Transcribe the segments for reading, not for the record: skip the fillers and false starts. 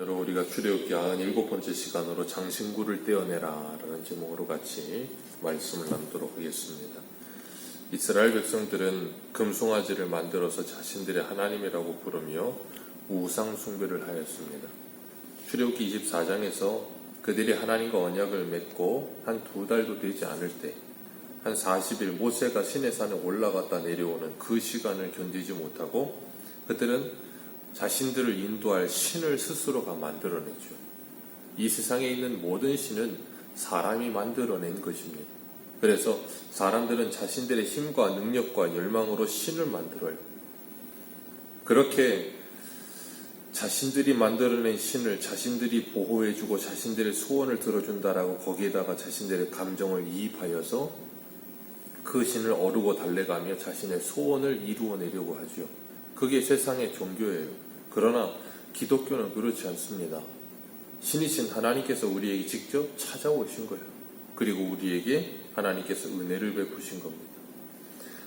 오늘은 우리가 출애굽기 97번째 시간으로 장신구를 떼어내라 라는 제목으로 같이 말씀을 나누도록 하겠습니다. 이스라엘 백성들은 금송아지를 만들어서 자신들의 하나님이라고 부르며 우상 숭배를 하였습니다. 출애굽기 24장에서 그들이 하나님과 언약을 맺고 한 2달도 되지 않을 때 한 40일 모세가 시내산에 올라갔다 내려오는 그 시간을 견디지 못하고 그들은 자신들을 인도할 신을 스스로가 만들어내죠. 이 세상에 있는 모든 신은 사람이 만들어낸 것입니다. 그래서 사람들은 자신들의 힘과 능력과 열망으로 신을 만들어요. 그렇게 자신들이 만들어낸 신을 자신들이 보호해주고 자신들의 소원을 들어준다라고 거기에다가 자신들의 감정을 이입하여서 그 신을 어루고 달래가며 자신의 소원을 이루어내려고 하죠. 그게 세상의 종교예요. 그러나 기독교는 그렇지 않습니다. 신이신 하나님께서 우리에게 직접 찾아오신 거예요. 그리고 우리에게 하나님께서 은혜를 베푸신 겁니다.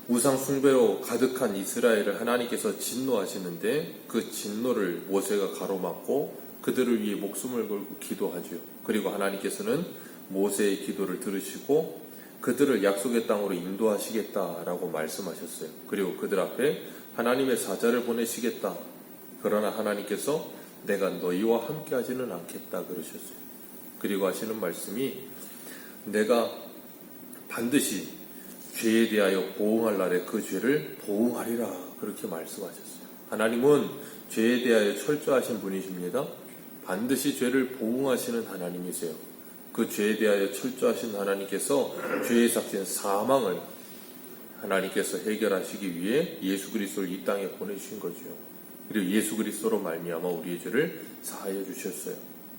우상 숭배로 가득한 이스라엘을 하나님께서 진노하시는데 그 진노를 모세가 가로막고 그들을 위해 목숨을 걸고 기도하죠. 그리고 하나님께서는 모세의 기도를 들으시고 그들을 약속의 땅으로 인도하시겠다라고 말씀하셨어요. 그리고 그들 앞에 하나님의 사자를 보내시겠다. 그러나 하나님께서 내가 너희와 함께 하지는 않겠다 그러셨어요. 그리고 하시는 말씀이 내가 반드시 죄에 대하여 보응할 날에 그 죄를 보응하리라 그렇게 말씀하셨어요. 하나님은 죄에 대하여 철저하신 분이십니다. 반드시 죄를 보응하시는 하나님이세요. 그 죄에 대하여 철저하신 하나님께서 죄의 삭신 사망을 하나님께서 해결하시기 위해 예수 그리스도를 이 땅에 보내주신 거죠. 그리고 예수 그리스도로 말미암아 우리의 죄를 사하여 주셨어요.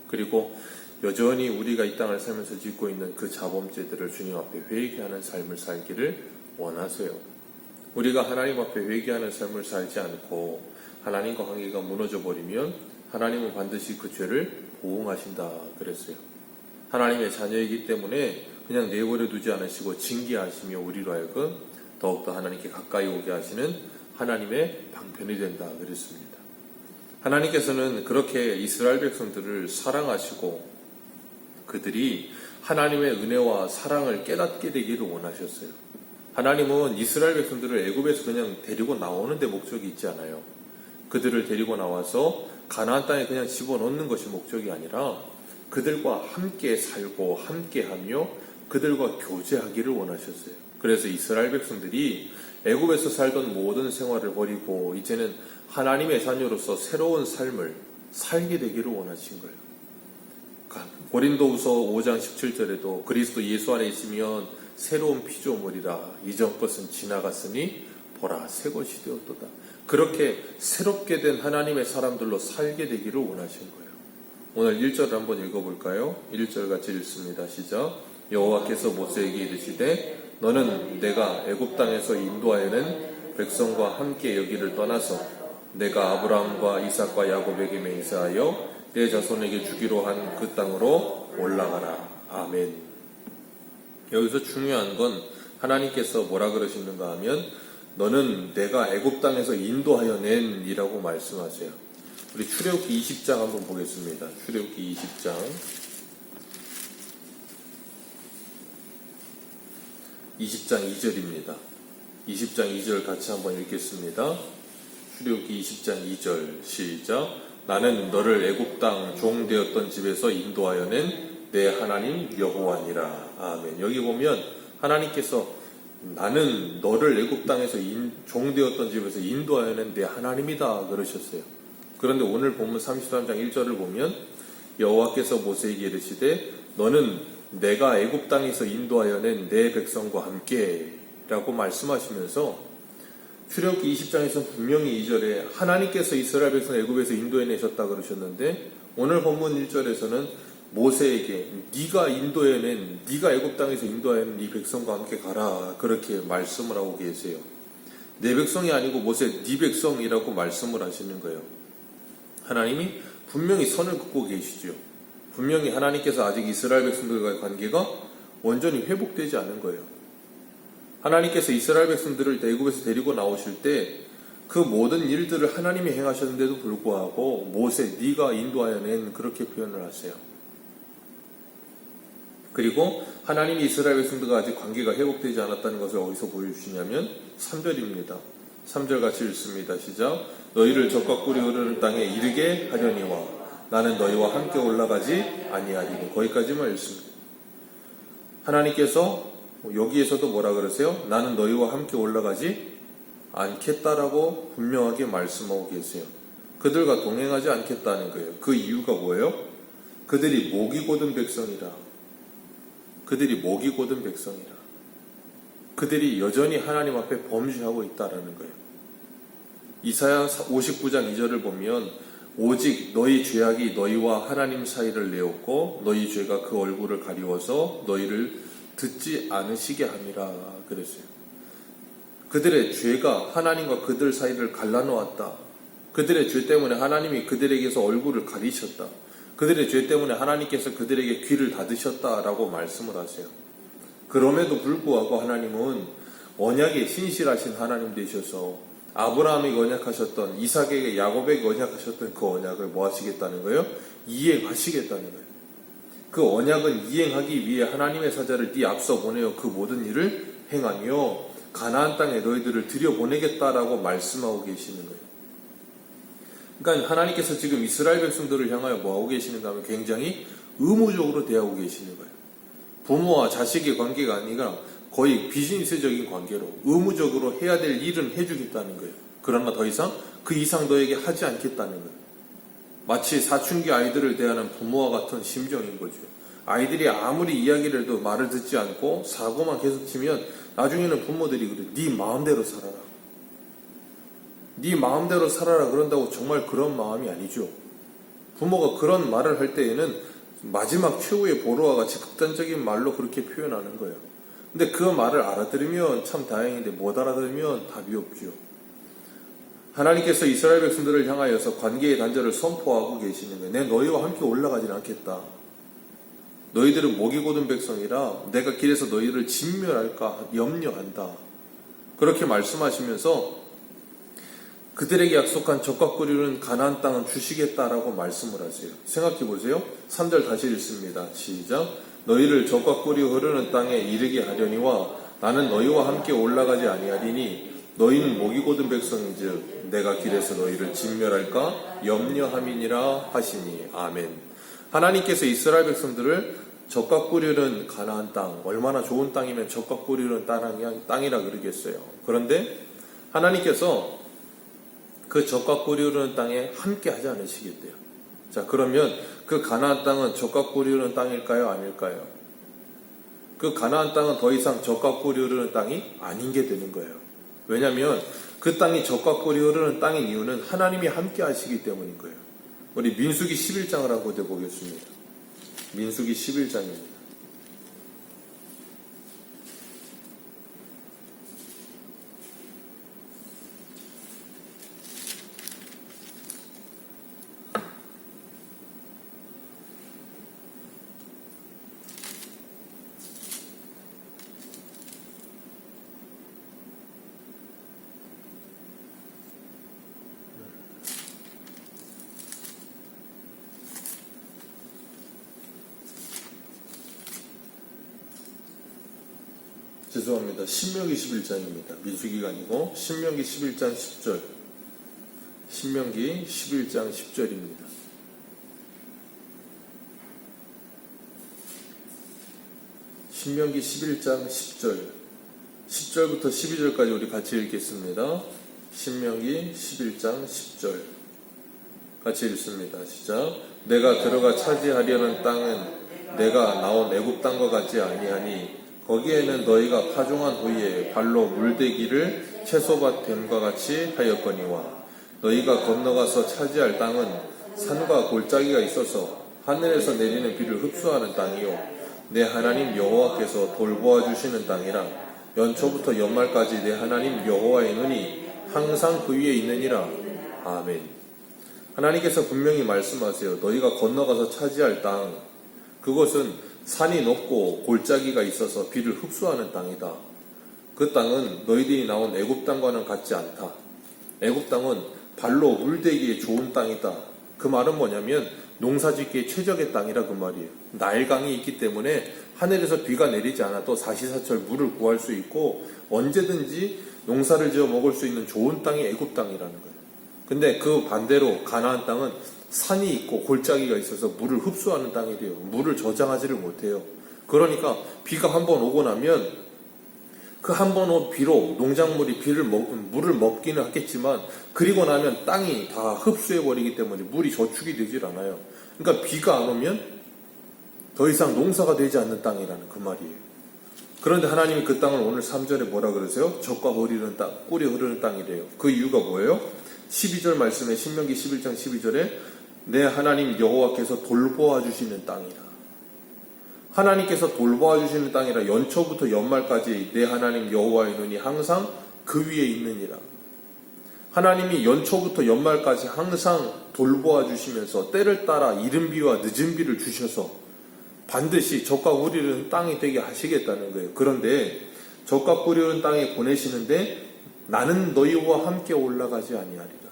그리고 여전히 우리가 이 땅을 살면서 짓고 있는 그 자범죄들을 주님 앞에 회개하는 삶을 살기를 원하세요. 우리가 하나님 앞에 회개하는 삶을 살지 않고 하나님과 관계가 무너져 버리면 하나님은 반드시 그 죄를 보응하신다 그랬어요. 하나님의 자녀이기 때문에 그냥 내버려 두지 않으시고 징계하시며 우리로 하여금 더욱더 하나님께 가까이 오게 하시는 하나님의 방편이 된다 그랬습니다. 하나님께서는 그렇게 이스라엘 백성들을 사랑하시고 그들이 하나님의 은혜와 사랑을 깨닫게 되기를 원하셨어요. 하나님은 이스라엘 백성들을 애굽에서 그냥 데리고 나오는 데 목적이 있지 않아요. 그들을 데리고 나와서 가나안 땅에 그냥 집어넣는 것이 목적이 아니라 그들과 함께 살고 함께하며 그들과 교제하기를 원하셨어요. 그래서 이스라엘 백성들이 애굽에서 살던 모든 생활을 버리고 이제는 하나님의 자녀로서 새로운 삶을 살게 되기를 원하신 거예요. 고린도후서 5장 17절에도 그리스도 예수 안에 있으면 새로운 피조물이라 이전 것은 지나갔으니 보라 새 것이 되었도다. 그렇게 새롭게 된 하나님의 사람들로 살게 되기를 원하신 거예요. 오늘 1절을 한번 읽어볼까요? 1절 같이 읽습니다. 시작. 여호와께서 모세에게 이르시되 너는 내가 애굽 땅에서 인도하여낸 백성과 함께 여기를 떠나서 내가 아브라함과 이삭과 야곱에게 맹세하여 내 자손에게 주기로 한 그 땅으로 올라가라. 아멘. 여기서 중요한 건 하나님께서 뭐라 그러시는가 하면 너는 내가 애굽 땅에서 인도하여 낸 이라고 말씀하세요. 우리 출애굽기 20장 한번 보겠습니다. 출애굽기 20장 2절입니다. 20장 2절 같이 한번 읽겠습니다. 출애굽기 20장 2절 시작. 나는 너를 애굽 땅 종 되었던 집에서 인도하여 낸 내 하나님 여호와니라. 아멘. 여기 보면 하나님께서 나는 너를 애굽 땅에서 종 되었던 집에서 인도하여 낸 내 하나님이다 그러셨어요. 그런데 오늘 본문 33장 1절을 보면 여호와께서 모세에게 이르시되 너는 내가 애굽 땅에서 인도하여 낸 내 백성과 함께 라고 말씀하시면서 출애굽기 20장에서 분명히 2절에 하나님께서 이스라엘 백성 애굽에서 인도해내셨다 그러셨는데 오늘 본문 1절에서는 모세에게 네가 인도해낸 네가 애굽 땅에서 인도해낸 네 백성과 함께 가라 그렇게 말씀을 하고 계세요. 내 백성이 아니고 모세 네 백성이라고 말씀을 하시는 거예요. 하나님이 분명히 선을 긋고 계시죠. 분명히 하나님께서 아직 이스라엘 백성들과의 관계가 완전히 회복되지 않은 거예요. 하나님께서 이스라엘 백성들을 애굽에서 데리고 나오실 때 그 모든 일들을 하나님이 행하셨는데도 불구하고 모세 네가 인도하여 낸 그렇게 표현을 하세요. 그리고 하나님이 이스라엘 백성들과 아직 관계가 회복되지 않았다는 것을 어디서 보여주시냐면 3절입니다. 3절 같이 읽습니다. 시작. 너희를 적과 꿀이 흐르는 땅에 이르게 하려니와 나는 너희와 함께 올라가지 아니하리니. 거기까지만 읽습니다. 하나님께서 여기에서도 뭐라 그러세요? 나는 너희와 함께 올라가지 않겠다라고 분명하게 말씀하고 계세요. 그들과 동행하지 않겠다는 거예요. 그 이유가 뭐예요? 그들이 목이 곧은 백성이라. 그들이 목이 곧은 백성이라. 그들이 여전히 하나님 앞에 범죄하고 있다라는 거예요. 이사야 59장 2절을 보면 오직 너희 죄악이 너희와 하나님 사이를 내었고 너희 죄가 그 얼굴을 가리워서 너희를 듣지 않으시게 함이라 그랬어요. 그들의 죄가 하나님과 그들 사이를 갈라놓았다. 그들의 죄 때문에 하나님이 그들에게서 얼굴을 가리셨다. 그들의 죄 때문에 하나님께서 그들에게 귀를 닫으셨다라고 말씀을 하세요. 그럼에도 불구하고 하나님은 언약에 신실하신 하나님 되셔서 아브라함에게 언약하셨던, 이삭에게, 야곱에게 언약하셨던 그 언약을 뭐 하시겠다는 거예요? 이행하시겠다는 거예요. 그 언약은 이행하기 위해 하나님의 사자를 네 앞서 보내어 그 모든 일을 행하며 가나안 땅에 너희들을 들여보내겠다라고 말씀하고 계시는 거예요. 그러니까 하나님께서 지금 이스라엘 백성들을 향하여 뭐하고 계시는가 하면 굉장히 의무적으로 대하고 계시는 거예요. 부모와 자식의 관계가 아니라 거의 비즈니스적인 관계로 의무적으로 해야 될 일은 해주겠다는 거예요. 그러나 더 이상 그 이상 너에게 하지 않겠다는 거예요. 마치 사춘기 아이들을 대하는 부모와 같은 심정인 거죠. 아이들이 아무리 이야기를 해도 말을 듣지 않고 사고만 계속 치면 나중에는 부모들이 그래, 네 마음대로 살아라. 네 마음대로 살아라 그런다고 정말 그런 마음이 아니죠. 부모가 그런 말을 할 때에는 마지막 최후의 보루와 같이 극단적인 말로 그렇게 표현하는 거예요. 근데 그 말을 알아들으면 참 다행인데 못 알아들으면 답이 없죠. 하나님께서 이스라엘 백성들을 향하여서 관계의 단절을 선포하고 계시는 거예요. 내 너희와 함께 올라가진 않겠다. 너희들은 목이 곧은 백성이라 내가 길에서 너희를 진멸할까 염려한다. 그렇게 말씀하시면서 그들에게 약속한 젖과 꿀이는 가나안 땅은 주시겠다라고 말씀을 하세요. 생각해 보세요. 3절 다시 읽습니다. 시작. 너희를 젖과 꿀이 흐르는 땅에 이르게 하려니와 나는 너희와 함께 올라가지 아니하리니 너희는 목이 곧은 백성인즉 내가 길에서 너희를 진멸할까 염려함이니라 하시니. 아멘. 하나님께서 이스라엘 백성들을 젖과 꿀이 흐르는 가나안 땅, 얼마나 좋은 땅이면 젖과 꿀이 흐르는 땅이라 그러겠어요. 그런데 하나님께서 그 젖과 꿀이 흐르는 땅에 함께 하지 않으시겠대요. 자, 그러면 그 가나안 땅은 젖과 꿀이 흐르는 땅일까요? 아닐까요? 그 가나안 땅은 더 이상 젖과 꿀이 흐르는 땅이 아닌 게 되는 거예요. 왜냐하면 그 땅이 젖과 꿀이 흐르는 땅인 이유는 하나님이 함께 하시기 때문인 거예요. 우리 민수기 11장을 한번 보겠습니다. 민수기 11장입니다. 죄송합니다. 신명기 11장입니다. 민수기가 아니고 신명기 11장 10절. 신명기 11장 10절입니다. 신명기 11장 10절. 10절부터 12절까지 우리 같이 읽겠습니다. 신명기 11장 10절. 같이 읽습니다. 시작. 내가 들어가 차지하려는 땅은 내가 나온 애굽 땅과 같지 아니하니 거기에는 너희가 파종한 후에 발로 물대기를 채소밭 됨과 같이 하였거니와 너희가 건너가서 차지할 땅은 산과 골짜기가 있어서 하늘에서 내리는 비를 흡수하는 땅이요 내 하나님 여호와께서 돌보아 주시는 땅이라 연초부터 연말까지 내 하나님 여호와의 눈이 항상 그 위에 있느니라. 아멘. 하나님께서 분명히 말씀하세요. 너희가 건너가서 차지할 땅, 그것은 산이 높고 골짜기가 있어서 비를 흡수하는 땅이다. 그 땅은 너희들이 나온 애굽 땅과는 같지 않다. 애굽 땅은 발로 물대기에 좋은 땅이다. 그 말은 뭐냐면 농사짓기에 최적의 땅이라 그 말이에요. 나일강이 있기 때문에 하늘에서 비가 내리지 않아도 사시사철 물을 구할 수 있고 언제든지 농사를 지어 먹을 수 있는 좋은 땅이 애굽 땅이라는 거예요. 근데 그 반대로 가나안 땅은 산이 있고 골짜기가 있어서 물을 흡수하는 땅이래요. 물을 저장하지를 못해요. 그러니까 비가 한번 오고 나면 그 한 번 온 비로 농작물이 물을 먹기는 하겠지만 그리고 나면 땅이 다 흡수해버리기 때문에 물이 저축이 되질 않아요. 그러니까 비가 안 오면 더 이상 농사가 되지 않는 땅이라는 그 말이에요. 그런데 하나님이 그 땅을 오늘 3절에 뭐라 그러세요? 젖과 꿀이 흐르는 땅이래요. 그 이유가 뭐예요? 12절 말씀에 신명기 11장 12절에 내 하나님 여호와께서 돌보아 주시는 땅이라. 하나님께서 돌보아 주시는 땅이라 연초부터 연말까지 내 하나님 여호와의 눈이 항상 그 위에 있느니라. 하나님이 연초부터 연말까지 항상 돌보아 주시면서 때를 따라 이른 비와 늦은 비를 주셔서 반드시 젖과 꿀이 흐르는 땅이 되게 하시겠다는 거예요. 그런데 젖과 꿀이 흐르는 땅에 보내시는데 나는 너희와 함께 올라가지 아니하리라.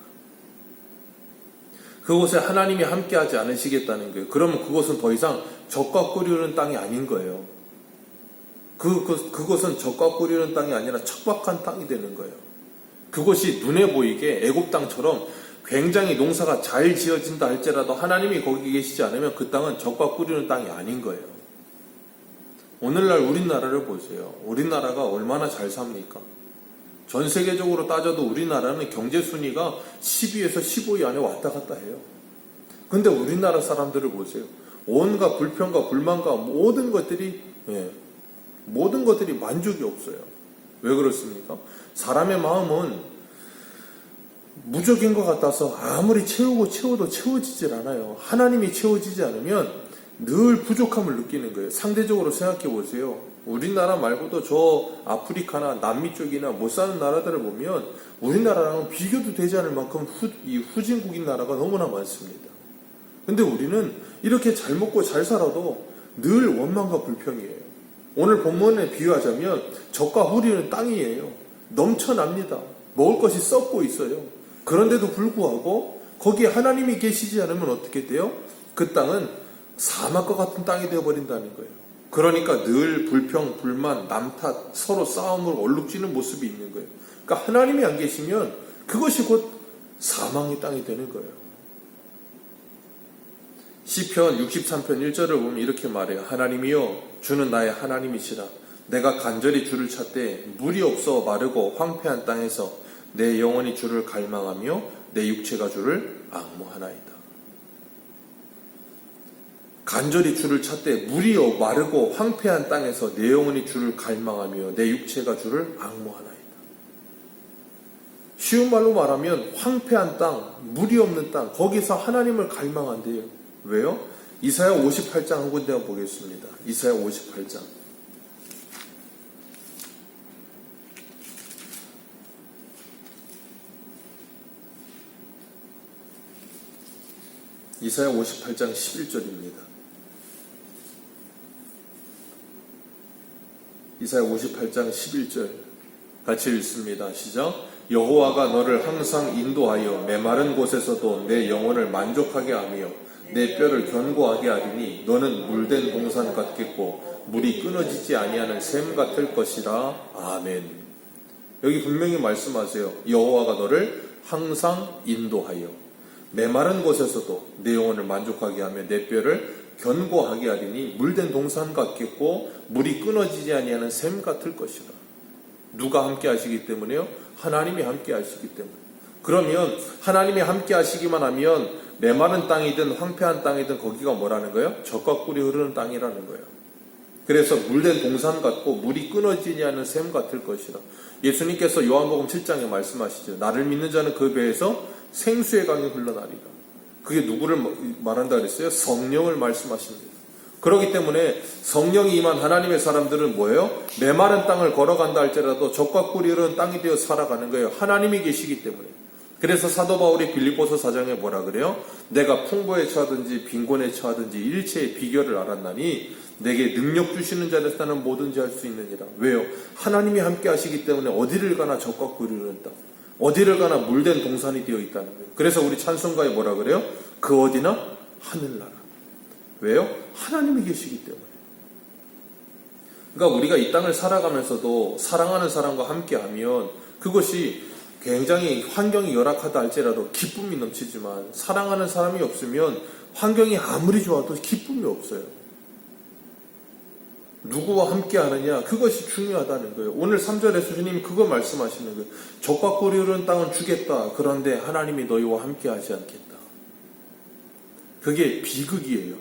그곳에 하나님이 함께하지 않으시겠다는 거예요. 그러면 그곳은 더 이상 젖과 꿀이 흐르는 땅이 아닌 거예요. 그곳은 젖과 꿀이 흐르는 땅이 아니라 척박한 땅이 되는 거예요. 그곳이 눈에 보이게 애굽 땅처럼 굉장히 농사가 잘 지어진다 할지라도 하나님이 거기 계시지 않으면 그 땅은 젖과 꿀이 흐르는 땅이 아닌 거예요. 오늘날 우리나라를 보세요. 우리나라가 얼마나 잘 삽니까? 전 세계적으로 따져도 우리나라는 경제 순위가 10위에서 15위 안에 왔다 갔다 해요. 근데 우리나라 사람들을 보세요. 온갖 불평과 불만과 모든 것들이 만족이 없어요. 왜 그렇습니까? 사람의 마음은 무적인 것 같아서 아무리 채워도 채워지질 않아요. 하나님이 채워지지 않으면 늘 부족함을 느끼는 거예요. 상대적으로 생각해 보세요. 우리나라 말고도 저 아프리카나 남미 쪽이나 못 사는 나라들을 보면 우리나라랑은 비교도 되지 않을 만큼 후진국인 나라가 너무나 많습니다. 근데 우리는 이렇게 잘 먹고 잘 살아도 늘 원망과 불평이에요. 오늘 본문에 비유하자면 젖과 흐르는 땅이에요. 넘쳐납니다. 먹을 것이 썩고 있어요. 그런데도 불구하고 거기에 하나님이 계시지 않으면 어떻게 돼요? 그 땅은 사막과 같은 땅이 되어버린다는 거예요. 그러니까 늘 불평, 불만, 남 탓, 서로 싸움을 얼룩지는 모습이 있는 거예요. 그러니까 하나님이 안 계시면 그것이 곧 사망의 땅이 되는 거예요. 시편 63편 1절을 보면 이렇게 말해요. 하나님이여 주는 나의 하나님이시라. 내가 간절히 주를 찾되 물이 없어 마르고 황폐한 땅에서 내 영혼이 주를 갈망하며 내 육체가 주를 앙모하나이다. 간절히 주를 찾되 물이 마르고 황폐한 땅에서 내 영혼이 주를 갈망하며 내 육체가 주를 앙모하나이다. 쉬운 말로 말하면 황폐한 땅, 물이 없는 땅, 거기서 하나님을 갈망한대요. 왜요? 이사야 58장 한 군데 보겠습니다. 이사야 58장. 이사야 58장 11절입니다. 이사야 58장 11절 같이 읽습니다. 시작. 여호와가 너를 항상 인도하여 메마른 곳에서도 내 영혼을 만족하게 하며 내 뼈를 견고하게 하리니 너는 물된 동산 같겠고 물이 끊어지지 아니하는 샘 같을 것이라. 아멘. 여기 분명히 말씀하세요. 여호와가 너를 항상 인도하여 메마른 곳에서도 내 영혼을 만족하게 하며 내 뼈를 견고하게 하리니 물된 동산 같겠고 물이 끊어지지 아니하는 샘 같을 것이라. 누가 함께 하시기 때문에요? 하나님이 함께 하시기 때문에. 그러면 하나님이 함께 하시기만 하면 메마른 땅이든 황폐한 땅이든 거기가 뭐라는 거예요? 젖과 꿀이 흐르는 땅이라는 거예요. 그래서 물된 동산 같고 물이 끊어지지 않는 샘 같을 것이라. 예수님께서 요한복음 7장에 말씀하시죠. 나를 믿는 자는 그 배에서 생수의 강이 흘러나리라. 그게 누구를 말한다 그랬어요? 성령을 말씀하십니다. 그렇기 때문에 성령이 임한 하나님의 사람들은 뭐예요? 메마른 땅을 걸어간다 할지라도 젖과 꿀이 흐르는 땅이 되어 살아가는 거예요. 하나님이 계시기 때문에. 그래서 사도 바울이 빌립보서 4장에 뭐라 그래요? 내가 풍부에 처하든지 빈곤에 처하든지 일체의 비결을 알았나니 내게 능력 주시는 자를 따는 뭐든지 할 수 있느니라. 왜요? 하나님이 함께 하시기 때문에 어디를 가나 젖과 꿀이 흐르는 땅. 어디를 가나 물된 동산이 되어 있다는 거예요. 그래서 우리 찬송가에 뭐라 그래요? 그 어디나 하늘나라. 왜요? 하나님이 계시기 때문에. 그러니까 우리가 이 땅을 살아가면서도 사랑하는 사람과 함께하면 그것이 굉장히 환경이 열악하다 할지라도 기쁨이 넘치지만, 사랑하는 사람이 없으면 환경이 아무리 좋아도 기쁨이 없어요. 누구와 함께 하느냐, 그것이 중요하다는 거예요. 오늘 3절에서 주님이 그거 말씀하시는 거예요. 적과 꿀이 흐르는 땅은 주겠다. 그런데 하나님이 너희와 함께 하지 않겠다. 그게 비극이에요.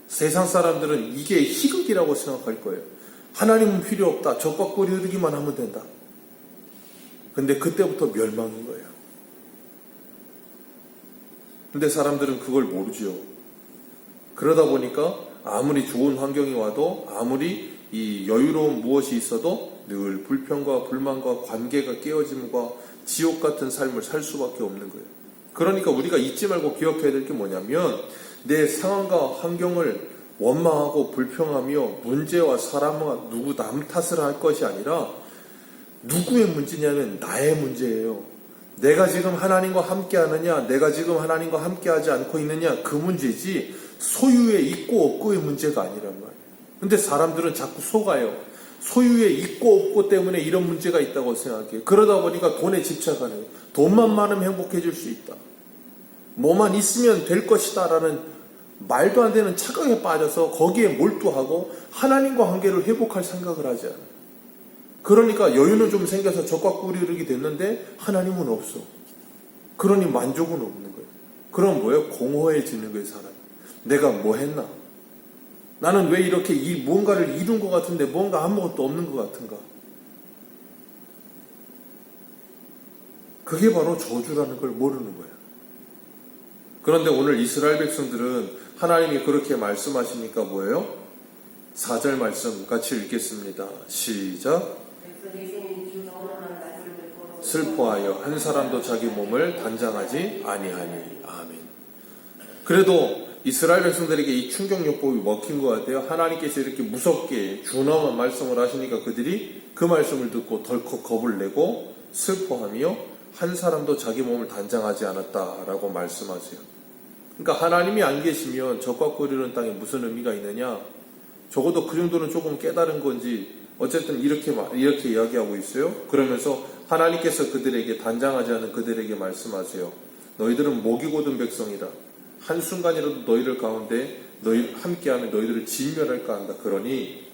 세상 사람들은 이게 희극이라고 생각할 거예요. 하나님은 필요 없다. 적과 꿀이 흐르기만 하면 된다. 근데 그때부터 멸망인 거예요. 근데 사람들은 그걸 모르죠. 그러다 보니까 아무리 좋은 환경이 와도, 아무리 이 여유로운 무엇이 있어도 늘 불평과 불만과 관계가 깨어짐과 지옥 같은 삶을 살 수밖에 없는 거예요. 그러니까 우리가 잊지 말고 기억해야 될 게 뭐냐면, 내 상황과 환경을 원망하고 불평하며 문제와 사람과 누구 남 탓을 할 것이 아니라 누구의 문제냐면 나의 문제예요. 내가 지금 하나님과 함께 하느냐, 내가 지금 하나님과 함께 하지 않고 있느냐, 그 문제지 소유에 있고 없고의 문제가 아니란 말이에요. 근데 사람들은 자꾸 속아요. 소유에 있고 없고 때문에 이런 문제가 있다고 생각해요. 그러다 보니까 돈에 집착하는 거예요. 돈만 많으면 행복해질 수 있다. 뭐만 있으면 될 것이다 라는 말도 안 되는 착각에 빠져서 거기에 몰두하고 하나님과 관계를 회복할 생각을 하지 않아요. 그러니까 여유는 좀 생겨서 적과 꿀이 흐르게 됐는데 하나님은 없어. 그러니 만족은 없는 거예요. 그럼 뭐예요? 공허해지는 거예요, 사람. 내가 뭐 했나? 나는 왜 이렇게 뭔가를 이룬 것 같은데 뭔가 아무것도 없는 것 같은가? 그게 바로 저주라는 걸 모르는 거예요. 그런데 오늘 이스라엘 백성들은 하나님이 그렇게 말씀하시니까 뭐예요? 4절 말씀 같이 읽겠습니다. 시작. 슬퍼하여 한 사람도 자기 몸을 단장하지 아니하니. 아멘. 그래도 이스라엘 백성들에게 이 충격요법이 먹힌 것 같아요. 하나님께서 이렇게 무섭게 준엄한 말씀을 하시니까 그들이 그 말씀을 듣고 덜컥 겁을 내고 슬퍼하며 한 사람도 자기 몸을 단장하지 않았다라고 말씀하세요. 그러니까 하나님이 안 계시면 적과 꿀이는 땅에 무슨 의미가 있느냐? 적어도 그 정도는 조금 깨달은 건지 어쨌든 이렇게 이야기하고 있어요. 그러면서 하나님께서 그들에게 단장하지 않은 그들에게 말씀하세요. 너희들은 목이 곧은 백성이다. 한순간이라도 너희들 가운데 너희 함께하면 너희들을 진멸할까 한다. 그러니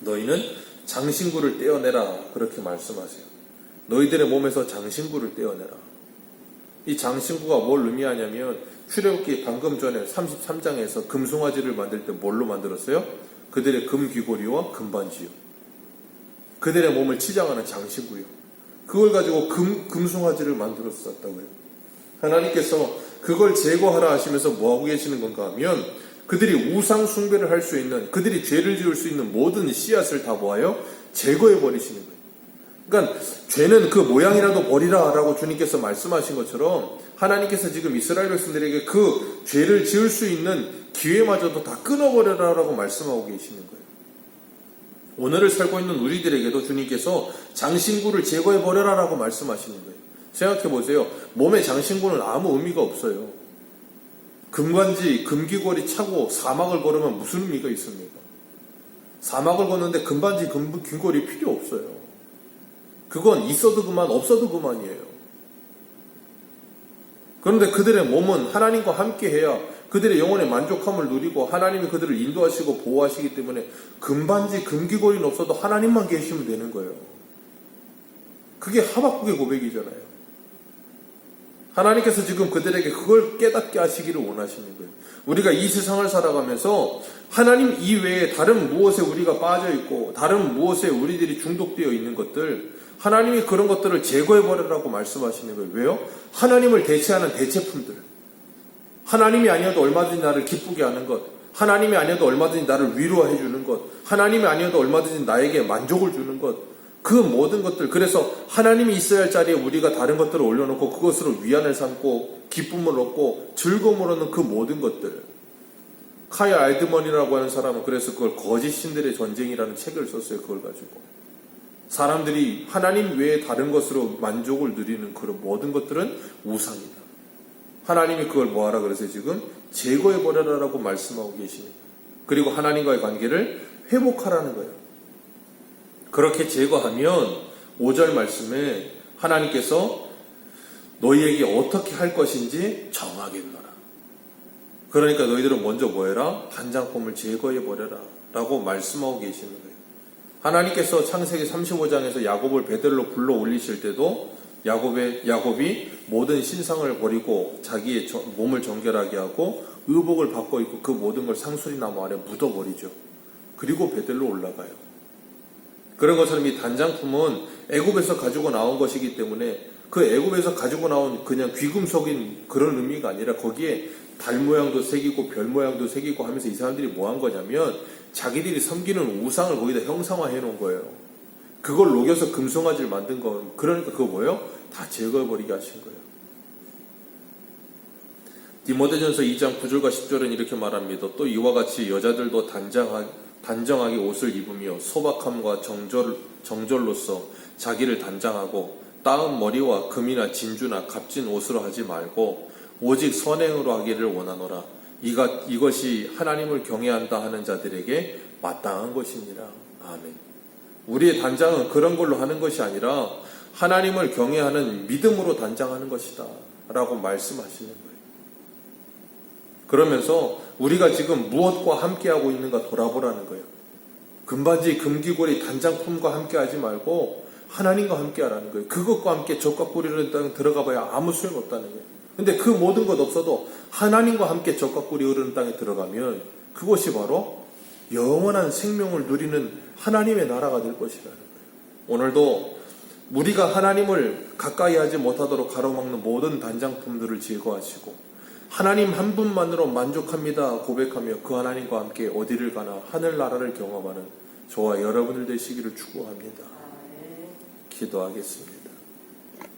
너희는 장신구를 떼어내라. 그렇게 말씀하세요. 너희들의 몸에서 장신구를 떼어내라. 이 장신구가 뭘 의미하냐면 출애굽기 방금 전에 33장에서 금송아지를 만들 때 뭘로 만들었어요? 그들의 금귀고리와 금반지요. 그들의 몸을 치장하는 장신구요. 그걸 가지고 금송아지를 만들었었다고요. 하나님께서 그걸 제거하라 하시면서 뭐하고 계시는 건가 하면 그들이 우상 숭배를 할 수 있는, 그들이 죄를 지을 수 있는 모든 씨앗을 다 모아요 제거해 버리시는 거예요. 그러니까 죄는 그 모양이라도 버리라 라고 주님께서 말씀하신 것처럼 하나님께서 지금 이스라엘 백성들에게 그 죄를 지을 수 있는 기회마저도 다 끊어버려라 라고 말씀하고 계시는 거예요. 오늘을 살고 있는 우리들에게도 주님께서 장신구를 제거해버려라 라고 말씀하시는 거예요. 생각해보세요. 몸의 장신구는 아무 의미가 없어요. 금관지, 금귀걸이 차고 사막을 걸으면 무슨 의미가 있습니까? 사막을 걷는데 금반지, 금귀걸이 필요 없어요. 그건 있어도 그만, 없어도 그만이에요. 그런데 그들의 몸은 하나님과 함께 해야 그들의 영혼의 만족함을 누리고 하나님이 그들을 인도하시고 보호하시기 때문에 금반지, 금귀걸이는 없어도 하나님만 계시면 되는 거예요. 그게 하박국의 고백이잖아요. 하나님께서 지금 그들에게 그걸 깨닫게 하시기를 원하시는 거예요. 우리가 이 세상을 살아가면서 하나님 이외에 다른 무엇에 우리가 빠져있고 다른 무엇에 우리들이 중독되어 있는 것들, 하나님이 그런 것들을 제거해버리라고 말씀하시는 거예요. 왜요? 하나님을 대체하는 대체품들. 하나님이 아니어도 얼마든지 나를 기쁘게 하는 것, 하나님이 아니어도 얼마든지 나를 위로해 주는 것, 하나님이 아니어도 얼마든지 나에게 만족을 주는 것, 그 모든 것들. 그래서 하나님이 있어야 할 자리에 우리가 다른 것들을 올려놓고 그것으로 위안을 삼고 기쁨을 얻고 즐거움을 얻는 그 모든 것들. 카야 알드먼이라고 하는 사람은 그래서 그걸 거짓 신들의 전쟁이라는 책을 썼어요. 그걸 가지고 사람들이 하나님 외에 다른 것으로 만족을 누리는 그런 모든 것들은 우상이다. 하나님이 그걸 뭐하라 그래서 지금 제거해버려라라고 말씀하고 계십니다. 그리고 하나님과의 관계를 회복하라는 거예요. 그렇게 제거하면 5절 말씀에 하나님께서 너희에게 어떻게 할 것인지 정하겠노라. 그러니까 너희들은 먼저 뭐해라? 단장품을 제거해버려라 라고 말씀하고 계시는 거예요. 하나님께서 창세기 35장에서 야곱을 베델로 불러 올리실 때도 야곱이 모든 신상을 버리고 자기의 몸을 정결하게 하고 의복을 바꿔 입고 그 모든 걸 상수리 나무 아래 묻어버리죠. 그리고 베델로 올라가요. 그런 것처럼 이 단장품은 애굽에서 가지고 나온 것이기 때문에 그 애굽에서 가지고 나온 그냥 귀금속인 그런 의미가 아니라 거기에 달 모양도 새기고 별 모양도 새기고 하면서 이 사람들이 뭐 한 거냐면 자기들이 섬기는 우상을 거기다 형상화해 놓은 거예요. 그걸 녹여서 금송아지를 만든 거. 그러니까 그거 뭐예요? 다 제거해버리게 하신 거예요. 디모데전서 2장 9절과 10절은 이렇게 말합니다. 또 이와 같이 여자들도 단정하게 옷을 입으며 소박함과 정절로서 자기를 단장하고 따은 머리와 금이나 진주나 값진 옷으로 하지 말고 오직 선행으로 하기를 원하노라. 이것이 하나님을 경외한다 하는 자들에게 마땅한 것이니라. 아멘. 우리의 단장은 그런 걸로 하는 것이 아니라 하나님을 경외하는 믿음으로 단장하는 것이다 라고 말씀하시는 거예요. 그러면서 우리가 지금 무엇과 함께하고 있는가 돌아보라는 거예요. 금바지, 금귀걸이, 단장품과 함께하지 말고 하나님과 함께하라는 거예요. 그것과 함께 젖과 꿀이를 땅에 들어가 봐야 아무 소용없다는 거예요. 근데 그 모든 것 없어도 하나님과 함께 젖과 꿀이 흐르는 땅에 들어가면 그것이 바로 영원한 생명을 누리는 하나님의 나라가 될 것이라는 거예요. 오늘도 우리가 하나님을 가까이 하지 못하도록 가로막는 모든 단장품들을 제거하시고 하나님 한 분만으로 만족합니다 고백하며 그 하나님과 함께 어디를 가나 하늘나라를 경험하는 저와 여러분들 되시기를 축복합니다. 기도하겠습니다.